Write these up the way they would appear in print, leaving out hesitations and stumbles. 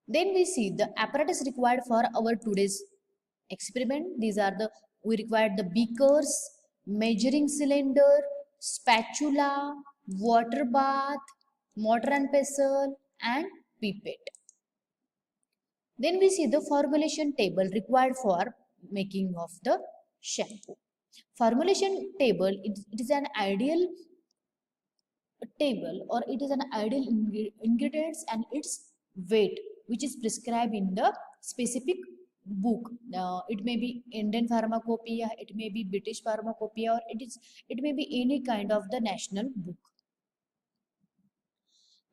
Then we see the apparatus required for our today's experiment. These are the, we required the beakers, measuring cylinder, spatula, water bath, mortar and pestle, and pipette. Then we see the formulation table required for making of the shampoo. Formulation table, it is an ideal table, or it is an ideal ingredients and its weight which is prescribed in the specific book. It may be Indian pharmacopoeia, it may be British pharmacopoeia, or it may be any kind of the national book.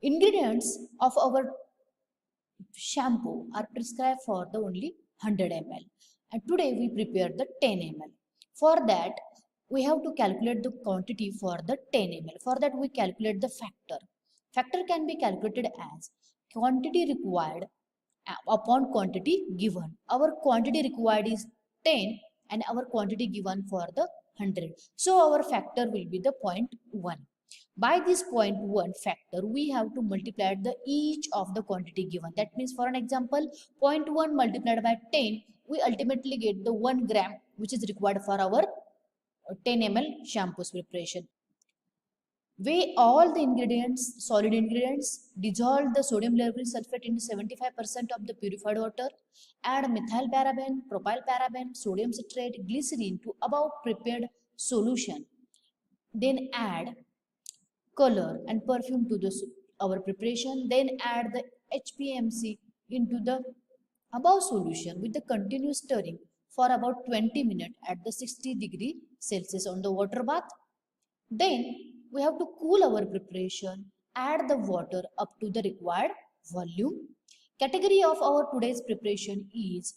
Ingredients of our shampoo are prescribed for the only 100 ml, and today we prepare the 10 ml. For that we have to calculate the quantity for the 10 ml. For that we calculate the factor can be calculated as quantity required upon quantity given. Our quantity required is 10 and our quantity given for the 100, so our factor will be the 0.1. By this 0.1 factor, we have to multiply the each of the quantity given. That means, for an example, 0.1 multiplied by 10, we ultimately get the 1 gram which is required for our 10 ml shampoos preparation. Weigh all the ingredients, solid ingredients, dissolve the sodium lauryl sulfate into 75% of the purified water, add methyl paraben, propyl paraben, sodium citrate, glycerin to above prepared solution. Then add color and perfume to our preparation. Then add the HPMC into the above solution with the continuous stirring for about 20 minutes at the 60 degrees Celsius on the water bath. Then we have to cool our preparation, add the water up to the required volume. Category of our today's preparation is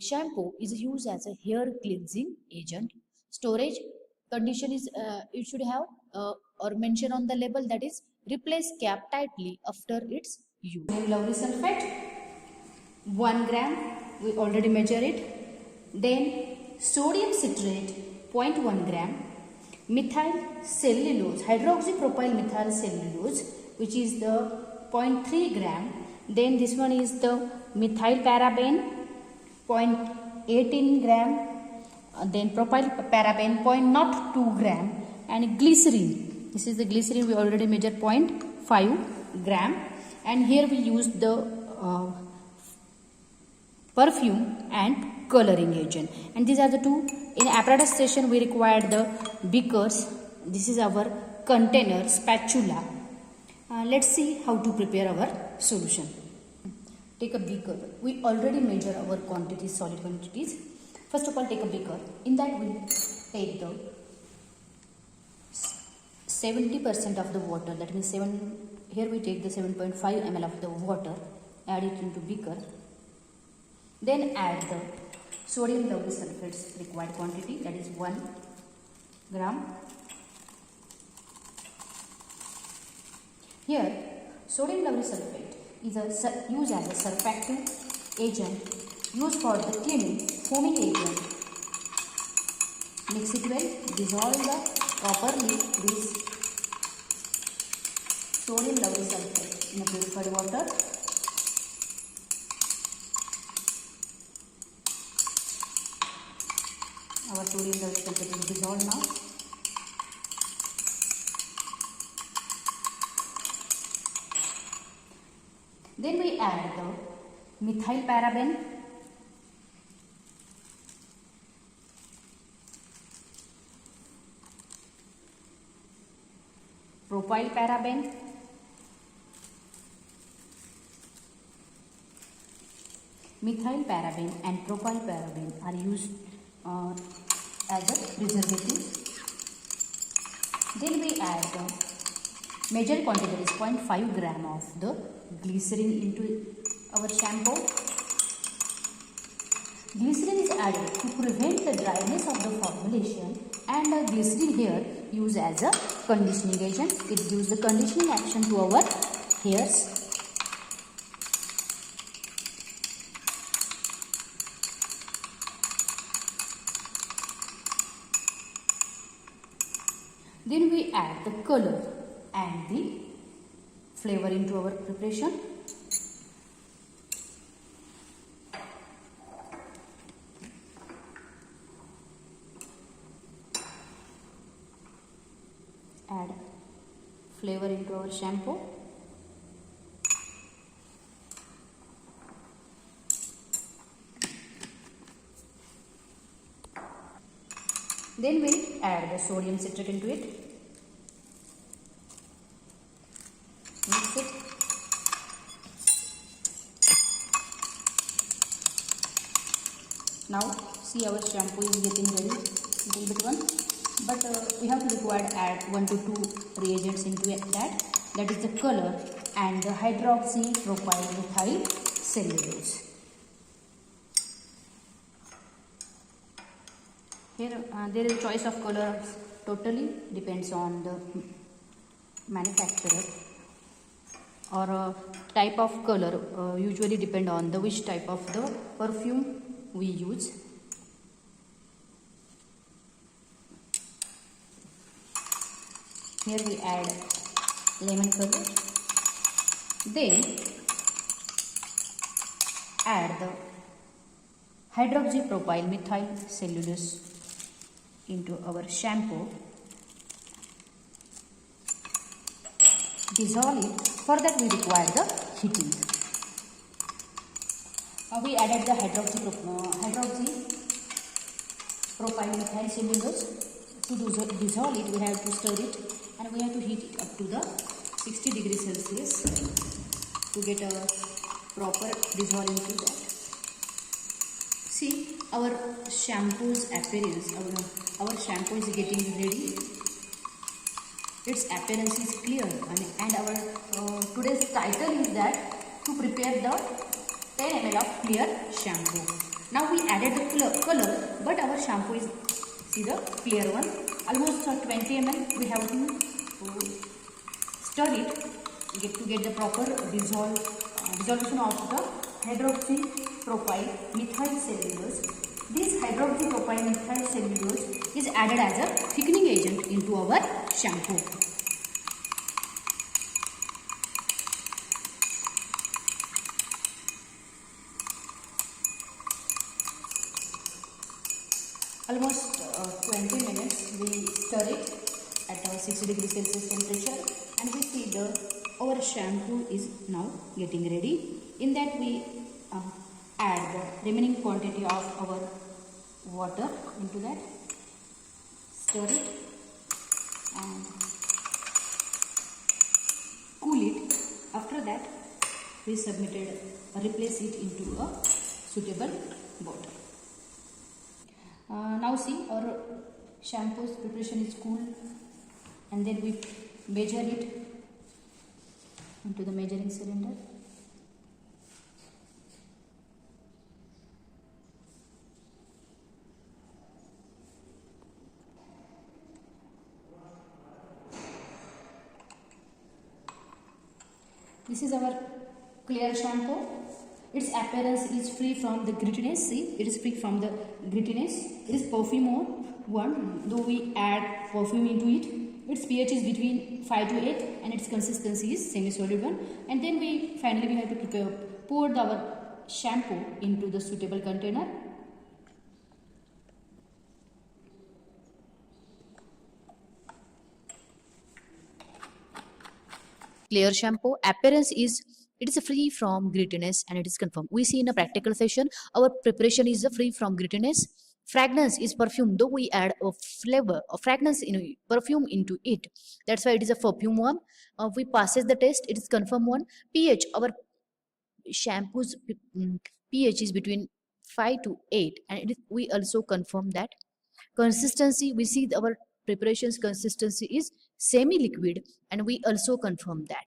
shampoo is used as a hair cleansing agent. Storage condition is it should have or mention on the label, that is replace cap tightly after its use. Lauryl sulfate 1 gram, we already measure it. Then sodium citrate 0.1 gram, methyl cellulose, hydroxypropyl methyl cellulose, which is the 0.3 gram. Then this one is the methyl paraben 0.18 gram. Then propyl paraben 0.02 gram, and glycerin. This is the glycerin, we already measured 0.5 gram. And here we use the perfume and coloring agent. And these are the two. In apparatus station we required the beakers. This is our container, spatula. Let's see how to prepare our solution. Take a beaker. We already measure our quantities, solid quantities. First of all, take a beaker. In that we take the 70% of the water. That means here we take the 7.5 ml of the water. Add it into beaker. Then add the sodium lauryl sulfate's required quantity, that is 1 gram. Here sodium lauryl sulfate is used as a surfactant agent used for the cleaning, foaming agent. Mix it well, dissolve properly this sodium lauryl sulfate in a purified water. Our sodium lauryl sulfate is dissolved now. Then we add the methyl paraben, propyl paraben, methyl paraben and propyl paraben are used as a preservative. Then we add the measured quantity, that is 0.5 gram of the glycerin into our shampoo. Glycerin is added to prevent the dryness of the formulation, and the glycerin here used as a conditioning agent. It gives the conditioning action to our hairs. Then we add the color and the flavor into our preparation. add flavor into our shampoo. Then we'll add the sodium citrate into it. Mix it. Now see, our shampoo is getting ready, little bit one, but we have to require add 1 to 2 reagents into that. That is the color and the hydroxypropyl methyl cellulose. Here there is a choice of colors, totally depends on the manufacturer, or type of color usually depend on the which type of the perfume we use. Here we add lemon color, then add the hydroxypropyl methyl cellulose into our shampoo. Dissolve it. For that we require the heating. We added the hydroxypropyl methyl cellulose. To dissolve it, we have to stir it and we have to heat it up to the 60 degrees Celsius to get a proper dissolve into that. See, our shampoo's appearance, our shampoo is getting ready. Its appearance is clear, and our today's title is that to prepare the 10 ml of clear shampoo. Now we added the color, but our shampoo is, see, the clear one, almost 20 ml. We have to stir it to get the proper dissolution of the hydroxypropyl methyl cellulose. This hydroxypropyl methyl cellulose is added as a thickening agent into our shampoo. Almost 20 minutes we stir it at 60 degrees Celsius temperature, and we see our shampoo is now getting ready. In that we add the remaining quantity of our water into that, stir it and cool it. After that we replace it into a suitable bottle. Now see, our shampoo's preparation is cool, and then we measure it into the measuring cylinder. This is our clear shampoo. Its appearance is free from the grittiness. See, it is free from the grittiness. It is perfume one, though we add perfume into it. Its pH is between 5 to 8 and its consistency is semi-solid one. And then finally we have to pour our shampoo into the suitable container. Clear shampoo appearance is, it is free from grittiness and it is confirmed. We see in a practical session our preparation is free from grittiness. Fragrance is perfume, though we add a flavor, a fragrance in perfume into it. That's why it is a perfume one. We passes the test, it is confirmed one. pH, our shampoo's pH is between 5 to 8, and we also confirm that. Consistency, we see our preparations consistency is semi liquid, and we also confirm that.